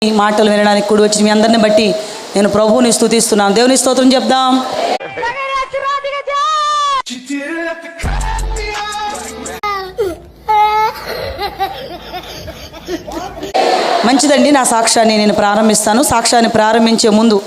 ఈ మాటలు వినడానికి కూడి వచ్చి మీ అందరిని బట్టి నేను ప్రభువుని స్తుతిస్తున్నాను. దేవుని స్తోత్రం చెప్దాం. మంచిదండి, నా సాక్ష్యాన్ని నేను ప్రారంభిస్తాను. సాక్ష్యాన్ని ప్రారంభించే ముందు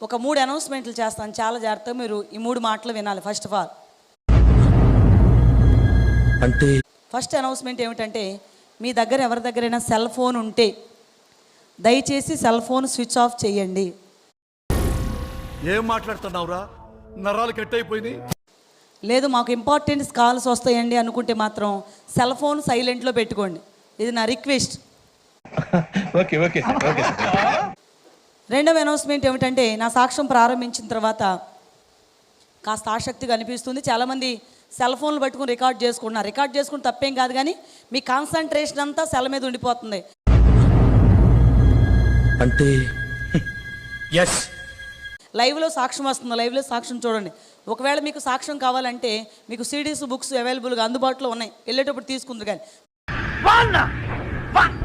ఒక 3 అనౌన్స్మెంట్లు చేస్తాను. చాలా జాగ్రత్తగా మీరు ఈ 3 మాటలు వినాలి. First of all first announcement ఏమిటంటే, మీ దగ్గర ఎవరి దగ్గరైనా సెల్ ఫోన్ ఉంటే దయచేసి సెల్ ఫోన్ స్విచ్ ఆఫ్ చేయండి. ఏం మాట్లాడుతున్నావురా? నరాలు కట్ అయిపోయింది. లేదు, మాకు ఇంపార్టెంట్ కాల్స్ వస్తాయండి అనుకుంటే మాత్రం సెల్ ఫోన్ సైలెంట్లో పెట్టుకోండి. ఇది నా రిక్వెస్ట్. రెండవ అనౌన్స్మెంట్ ఏమిటంటే, నా సాక్ష్యం ప్రారంభించిన తర్వాత కాస్త ఆసక్తిగా అనిపిస్తుంది. చాలామంది సెల్ ఫోన్లు పట్టుకుని రికార్డ్ చేసుకుంటున్నారు. రికార్డ్ చేసుకుని తప్పేం కాదు, కానీ మీ కాన్సన్ట్రేషన్ అంతా సెల్ మీద ఉండిపోతుంది. అంటే లైవ్లో సాక్ష్యం వస్తుంది, లైవ్లో సాక్ష్యం చూడండి. ఒకవేళ మీకు సాక్ష్యం కావాలంటే మీకు సిడీస్, బుక్స్ అవైలబుల్గా అందుబాటులో ఉన్నాయి, వెళ్ళేటప్పుడు తీసుకుందరు. కానీ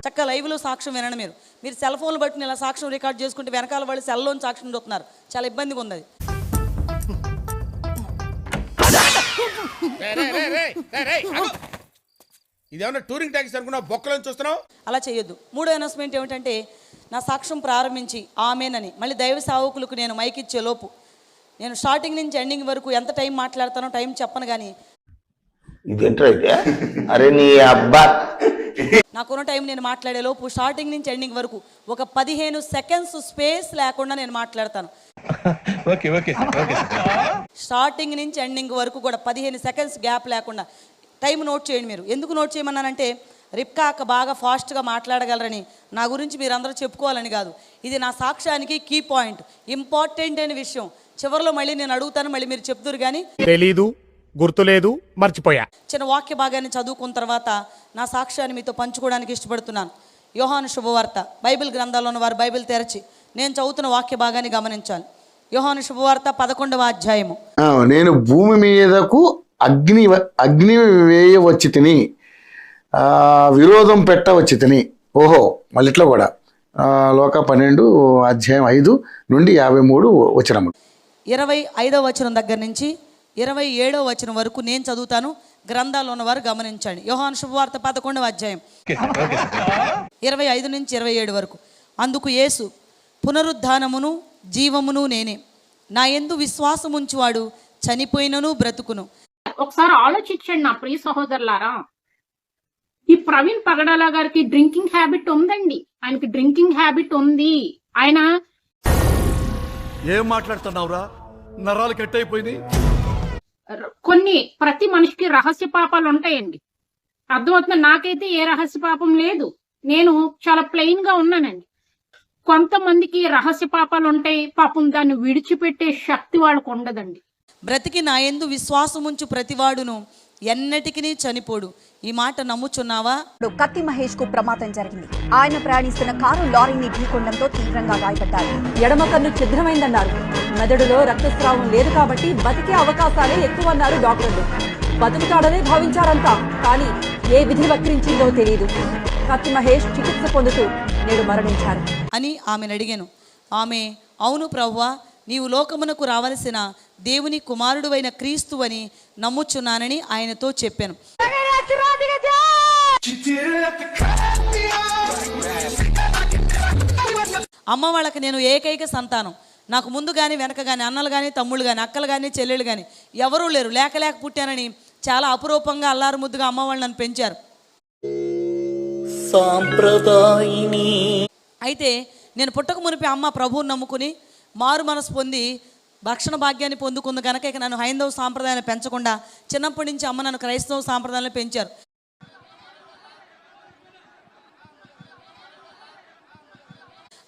చక్కగా లైవ్లో సాక్ష్యం వినండి. మీరు సెల్ ఫోన్లు పట్టుకుని ఇలా సాక్ష్యం రికార్డ్ చేసుకుంటే వెనకాల వాళ్ళు సెల్లోని సాక్ష్యం చూస్తున్నారు. చాలా ఇబ్బందిగా ఉంది అది. ఇదేమన్నా టూరింగ్ ట్యాక్సీ అనుకున్నా బొక్కలను చూస్తున్నావు? అలా చేయొద్దు. మూడో అనౌన్స్మెంట్ ఏమిటంటే, నా సాక్ష్యం ప్రారంభించి ఆమెనని మళ్ళీ దైవ సేవకులకు నేను మైక్ ఇచ్చే లోపు నేను స్టార్టింగ్ నుంచి ఎండింగ్ వరకు ఎంత టైం మాట్లాడతానో టైం చెప్పను, కానీ అరే నీ అబ్బా నాకున్న టైం నేను మాట్లాడే లోపు స్టార్టింగ్ నుంచి ఎండింగ్ వరకు ఒక 15 సెకండ్స్ స్పేస్ లేకుండా నేను మాట్లాడతాను. స్టార్టింగ్ నుంచి ఎండింగ్ వరకు కూడా 15 సెకండ్స్ గ్యాప్ లేకుండా టైం నోట్ చేయండి. మీరు ఎందుకు నోట్ చేయమన్నానంటే, రిప్కా అక్క బాగా ఫాస్ట్గా మాట్లాడగలరని, నా గురించి మీరు అందరూ చెప్పుకోవాలని కాదు. ఇది నా సాక్ష్యానికి కీ పాయింట్, ఇంపార్టెంట్ అయిన విషయం. చివరిలో మళ్ళీ నేను అడుగుతాను, మళ్ళీ మీరు చెప్తురు. కానీ తెలీదు, గుర్తులేదు, మర్చిపోయా. చిన్న వాక్య భాగాన్ని చదువుకున్న తర్వాత నా సాక్ష్యాన్ని మీతో పంచుకోవడానికి ఇష్టపడుతున్నాను. యోహాను శుభవార్త, బైబిల్ గ్రంథాల్లో ఉన్న వారు బైబిల్ తెరచి నేను చదువుతున్న వాక్య భాగాన్ని గమనించాలి. యోహాను శుభవార్త 11వ అధ్యాయము. నేను భూమి మీదకు అగ్ని వేయవచ్చి తిని, విరోధం పెట్టవచ్చి తిని. ఓహో, మళ్ళీ ఇట్లా కూడా లోక 12 అధ్యాయం 5 నుండి 53 వచనములు. 25వ వచనం దగ్గర నుంచి 27వ వచనం వరకు నేను చదువుతాను. గ్రంథాల్లో ఉన్నవారు గమనించండి. యోహాను శుభవార్త 11వ అధ్యాయం 25 నుంచి 27 వరకు. అందుకు యేసు, పునరుద్ధానమును జీవమును నేనే. నా యందు విశ్వాసముంచువాడు చనిపోయినను బ్రతుకును. ఒకసారి ఆలోచించండి నా ప్రియ సహోదరులారా. ఈ ప్రవీణ్ పగడాల గారికి డ్రింకింగ్ హ్యాబిట్ ఉందండి. ఆయనకి డ్రింకింగ్ హ్యాబిట్ ఉంది. ఆయన ఏం మాట్లాడుతున్నావురా? నరాలు కట్ అయిపోయింది. ప్రతి మనిషికి రహస్య పాపాలు ఉంటాయండి. అర్థమవుతుంది. నాకైతే ఏ రహస్య పాపం లేదు. నేను చాలా ప్లెయిన్ గా ఉన్నానండి. కొంతమందికి రహస్య పాపాలు ఉంటాయి. పాపం దాన్ని విడిచిపెట్టే శక్తి వాళ్ళకు ఉండదండి. బ్రతికి నా యందు విశ్వాసముంచు ప్రతివాడును ఎన్నటికి చనిపోడు. ఈ మాట నమ్ముచున్నావా? కత్తి మహేష్ కు ప్రమాదం జరిగింది. ఆయన ప్రయాణిస్తున్న కారు లారీని ఢీకొనడంతో తీవ్రంగా గాయపడ్డారు. ఎడమ కన్ను ఛిద్రమైందన్నారు. మెదడులో రక్తస్రావం లేదు కాబట్టి బతికే అవకాశాలే ఎక్కువన్నారు డాక్టర్లు. బతుకుతాడనే భావించారంతా, కానీ ఏ విధి వక్రించిందో తెలియదు. కత్తి మహేష్ చికిత్స పొందుతూ నేడు మరణించారు అని ఆమెను అడిగాను. ఆమె, అవును ప్రభువా, నీవు లోకమునకు రావలసిన దేవుని కుమారుడువైన క్రీస్తు అని నమ్ముచున్నానని ఆయనతో చెప్పాను. అమ్మ వాళ్ళకి నేను ఏకైక సంతానం. నాకు ముందు కానీ వెనక కానీ అన్నలు కానీ తమ్ముళ్ళు కానీ అక్కలు కానీ చెల్లెళ్ళు కానీ ఎవరూ లేరు. లేక పుట్టానని చాలా అపురూపంగా అల్లారు ముద్దుగా అమ్మ వాళ్ళు నన్ను పెంచారు. అయితే నేను పుట్టక మునిపి అమ్మ ప్రభువుని నమ్ముకుని మారు మనసు పొంది భక్షణ భాగ్యాన్ని పొందుకుంది కనుక ఇక నన్ను హైందవ సాంప్రదాయాన్ని పెంచకుండా చిన్నప్పటి నుంచి అమ్మ నన్ను క్రైస్తవ సాంప్రదాయాన్ని పెంచారు.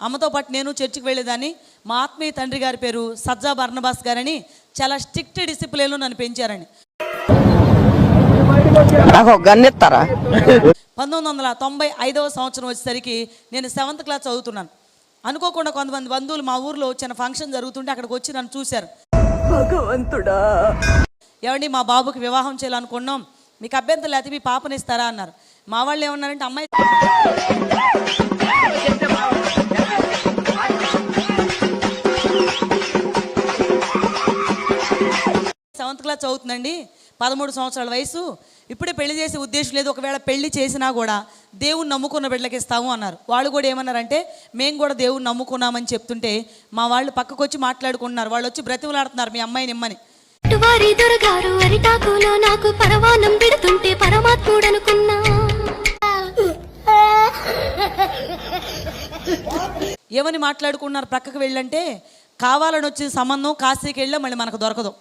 అమ్మతో పాటు నేను చర్చికి వెళ్ళేదాన్ని. మా ఆత్మీయ తండ్రి గారి పేరు సజ్జా బర్నబాస్ గారని, చాలా స్ట్రిక్ట్ డిసిప్లిన్లో నన్ను పెంచారని. 1995వ సంవత్సరం వచ్చేసరికి నేను 7th క్లాస్ చదువుతున్నాను. అనుకోకుండా కొంతమంది బంధువులు మా ఊర్లో చిన్న ఫంక్షన్ జరుగుతుంటే అక్కడికి వచ్చి నన్ను చూశారు. భగవంతుడా, ఏమండి మా బాబుకి వివాహం చేయాలనుకున్నాం, మీకు అభ్యంతరం లేకపోతే మీ పాపని ఇస్తారా అన్నారు. మా వాళ్ళు ఏమన్నారంటే అమ్మాయి 7th క్లాస్ చదువుతుందండి, 13 సంవత్సరాల వయసు, ఇప్పుడే పెళ్లి చేసే ఉద్దేశం లేదు, ఒకవేళ పెళ్లి చేసినా కూడా దేవుని నమ్ముకున్న బిడ్డలకి ఇస్తాము అన్నారు. వాళ్ళు కూడా ఏమన్నారంటే మేము కూడా దేవుని నమ్ముకున్నామని చెప్తుంటే మా వాళ్ళు పక్కకు వచ్చి మాట్లాడుకుంటున్నారు. వాళ్ళు వచ్చి బ్రతిమలాడుతున్నారు మీ అమ్మాయిని ఇమ్మని. వారి దొరగారు అరిటాకులో నాకు పరవానం పెడుతుంటే పరమాత్ముడనుకున్నా. ఏమని మాట్లాడుకున్నారు పక్కకు వెళ్ళంటే, కావాలని వచ్చిన సంబంధం కాశీకి వెళ్ళా మళ్ళీ మనకు దొరకదు,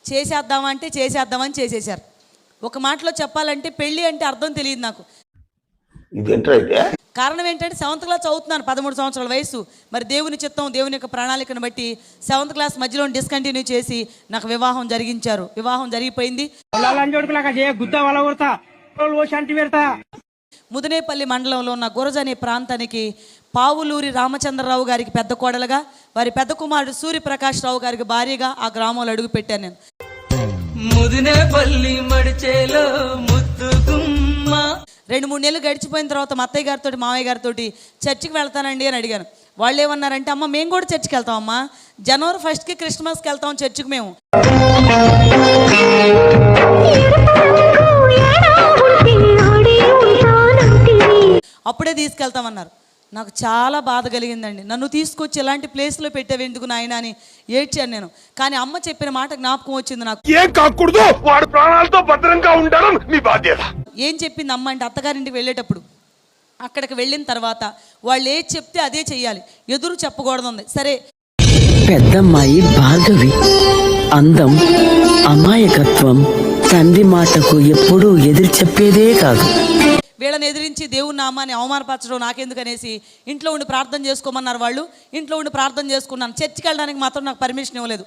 చేసేద్దామంటే చేసేద్దామని చేసేసారు. ఒక మాటలో చెప్పాలంటే పెళ్ళి అంటే అర్థం తెలియదు నాకు. కారణం ఏంటంటే 7th క్లాస్ చదువుతున్నాను, 13 సంవత్సరాల వయసు. మరి దేవుని చిత్తం, దేవుని యొక్క ప్రణాళికను బట్టి 7th క్లాస్ మధ్యలో డిస్కంటిన్యూ చేసి నాకు వివాహం జరిగించారు. వివాహం జరిగిపోయింది. ముదినేపల్లి మండలంలో ఉన్న గురజ అనే ప్రాంతానికి పావులూరి రామచంద్రరావు గారికి పెద్ద కోడలుగా, వారి పెద్ద కుమారుడు సూర్యప్రకాష్ రావు గారికి భార్యగా ఆ గ్రామంలో అడుగు పెట్టాను నేను. ముదినేపల్లి మడిచేలో ముద్దుగుమ్మ. 2-3 నెలలు గడిచిపోయిన తర్వాత మా అత్తయ్య గారితో మామయ్య గారితో చర్చికి వెళ్తానండి అని అడిగాను. వాళ్ళు ఏమన్నారంటే అమ్మ మేము కూడా చర్చికి వెళ్తామమ్మా, జనవరి 1st క్రిస్మస్కి వెళ్తాం చర్చికి మేము. అప్పుడే తీసుకెళ్తామన్నారు. నాకు చాలా బాధ కలిగిందండి. నన్ను తీసుకొచ్చి ఇలాంటి ప్లేస్లో పెట్టావు ఎందుకు నాయన అని ఏడ్చాను నేను. కానీ అమ్మ చెప్పిన మాట జ్ఞాపకం వచ్చింది నాకు. ఏం కాకూడదు, వాడు ప్రాణాలతో భద్రంగా ఉండడం మీ బాధ్యత. ఏం చెప్పింది అమ్మ అంటే, అత్తగారింటికి వెళ్ళేటప్పుడు అక్కడికి వెళ్ళిన తర్వాత వాళ్ళు ఏది చెప్తే అదే చెయ్యాలి, ఎదురు చెప్పకూడదు. సరే, పెద్దమ్మాయి భార్గవి, అందం, అమాయకత్వం, తండ్రి మాటకు ఎప్పుడూ ఎదురు చెప్పేదే కాదు. వీళ్ళని ఎదిరించి దేవుని నామాన్ని అవమానపరచడం నాకెందుకనేసి ఇంట్లో ఉండి ప్రార్థన చేసుకోమన్నారు వాళ్ళు. ఇంట్లో ఉండి ప్రార్థన చేసుకున్నాను. చర్చికి వెళ్ళడానికి మాత్రం నాకు పర్మిషన్ ఇవ్వలేదు.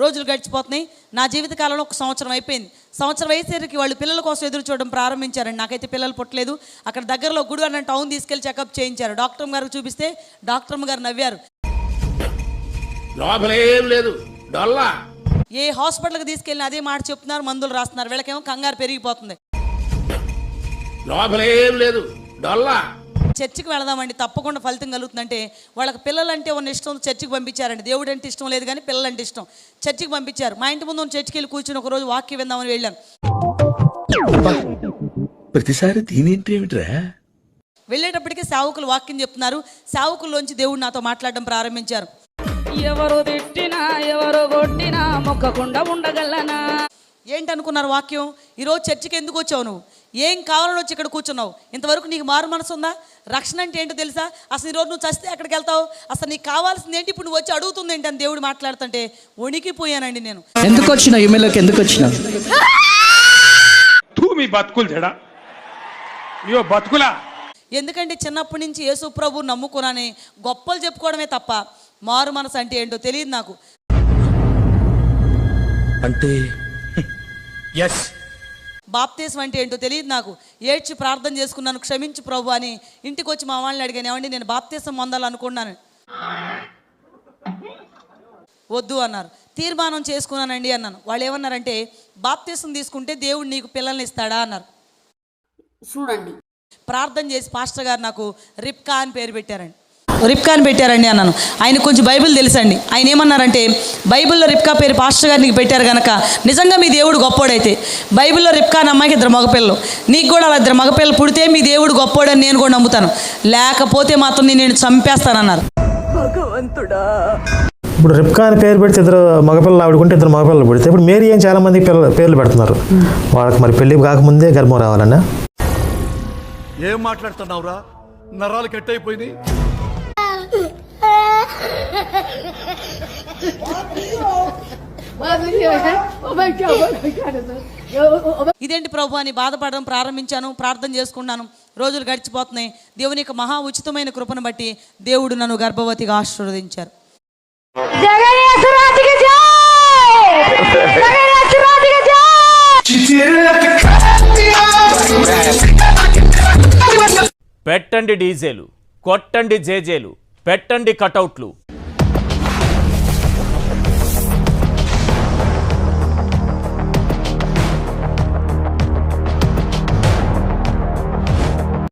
రోజులు గడిచిపోతున్నాయి. నా జీవిత కాలంలో 1 సంవత్సరం అయిపోయింది. సంవత్సరం అయ్యేసరికి వాళ్ళు పిల్లల కోసం ఎదురు చూడడం ప్రారంభించారండి. నాకైతే పిల్లలు పుట్టలేదు. అక్కడ దగ్గరలో గుడి అన్న టౌన్ తీసుకెళ్లి చెకప్ చేయించారు. డాక్టర్ గారికి చూపిస్తే డాక్టర్ గారు నవ్వారు. లోపలేం లేదు, డొల్లా. ఏ హాస్పిటల్కి తీసుకెళ్ళిన అదే మాట చెప్తున్నారు, మందులు రాస్తున్నారు. వీళ్ళకేమో కంగారు పెరిగిపోతుంది. లోపలేం లేదు, డొల్లా. చర్చికి వెళదామండి, తప్పకుండా ఫలితం కలుగుతుందంటే వాళ్ళకి పిల్లలంటే ఉన్న ఇష్టం చర్చికి పంపించారండి. దేవుడు అంటే ఇష్టం లేదు కానీ పిల్లలంటే ఇష్టం. చర్చికి పంపించారు. మా ఇంటి ముందు ఉన్న చర్చికి వెళ్ళి కూర్చుని ఒకరోజు వాక్యం విందామని వెళ్ళాను. ప్రతిసారి దీనేంటి ఏమిట్రా? వెళ్ళేటప్పటికి సేవకులు వాక్యం చెప్తున్నారు. సేవకుల్లోంచి దేవుడు నాతో మాట్లాడడం ప్రారంభించారు. ఎవరు తిట్టినా ఎవరు కొట్టినా మొక్కకుండా ఉండగలనా. ఏంటనుకున్నారు వాక్యం? ఈరోజు చర్చికి ఎందుకు వచ్చావు నువ్వు? ఏం కావాలని వచ్చి ఇక్కడ కూర్చున్నావు? ఇంతవరకు నీకు మారు మనసు ఉందా? రక్షణ అంటే ఏంటో తెలుసా? అసలు ఈరోజు నువ్వు చస్తే ఎక్కడికి వెళ్తావు? అసలు నీకు కావాల్సింది ఏంటి? ఇప్పుడు నువ్వు వచ్చి అడుగుతుంది ఏంటి అని దేవుడు మాట్లాడుతుంటే వణికిపోయానండి నేను. ఎందుకు వచ్చినా ఈమెయిల్లోకి ఎందుకు వచ్చినా? మీ బతుకులు చెడా, ఇయో బతుకులా. ఎందుకంటే చిన్నప్పటి నుంచి యేసు ప్రభు నమ్ముకున్నానే, గొప్పలు చెప్పుకోవడమే తప్ప మారు మనసు అంటే ఏంటో తెలియదు నాకు. అంటే ఎస్, బాప్తీసం అంటే ఏంటో తెలియదు నాకు. ఏడ్చి ప్రార్థన చేసుకున్నాను, క్షమించు ప్రభు అని. ఇంటికి వచ్చి మా వాళ్ళని అడిగాను, ఏమండి నేను బాప్తీసం పొందాలనుకున్నాను. వద్దు అన్నారు. తీర్మానం చేసుకున్నానండి అన్నాను. వాళ్ళు ఏమన్నారంటే బాప్తీసం తీసుకుంటే దేవుడు నీకు పిల్లల్ని ఇస్తాడా అన్నారు. చూడండి, ప్రార్థన చేసి పాస్టర్ గారు నాకు రిప్కా అని పేరు పెట్టారండి. రిప్కా అని పెట్టారండి అన్నాను. ఆయన కొంచెం బైబిల్ తెలుసండి. ఆయన ఏమన్నారంటే బైబిల్లో రిప్కా పేరు పాస్టర్ గారు నీకు పెట్టారు కనుక నిజంగా మీ దేవుడు గొప్పోడైతే, బైబిల్లో రిప్కా అని అమ్మాయికి 2 మగపిల్లలు, నీకు కూడా అలా 2 మగపిల్లలు పుడితే మీ దేవుడు గొప్పోడని నేను కూడా నమ్ముతాను, లేకపోతే మాత్రం నేను చంపేస్తానన్నారు. ఇప్పుడు రిప్కా అని పేరు పెడితే 2 మగపిల్లలు ఆవిడకుంటే 2 మగపిల్లలు పెడితే ఇప్పుడు మేరీ అని చాలా మంది పేర్లు పెడుతున్నారు. వాళ్ళకి మరి పెళ్లి కాకముందే గర్భం రావాలన్నా? ఏం మాట్లాడుతున్నావురా? నరాలు కట్ అయిపోయింది. ఇదేంటి ప్రభు అని బాధపడడం ప్రారంభించాను. ప్రార్థన చేసుకున్నాను. రోజులు గడిచిపోతున్నాయి. దేవుని యొక్క మహా ఉచితమైన కృపను బట్టి దేవుడు నన్ను గర్భవతిగా ఆశీర్వదించారు. పెట్టండి డీజేలు, కొట్టండి జేజేలు, పెట్టండి కటౌట్లు,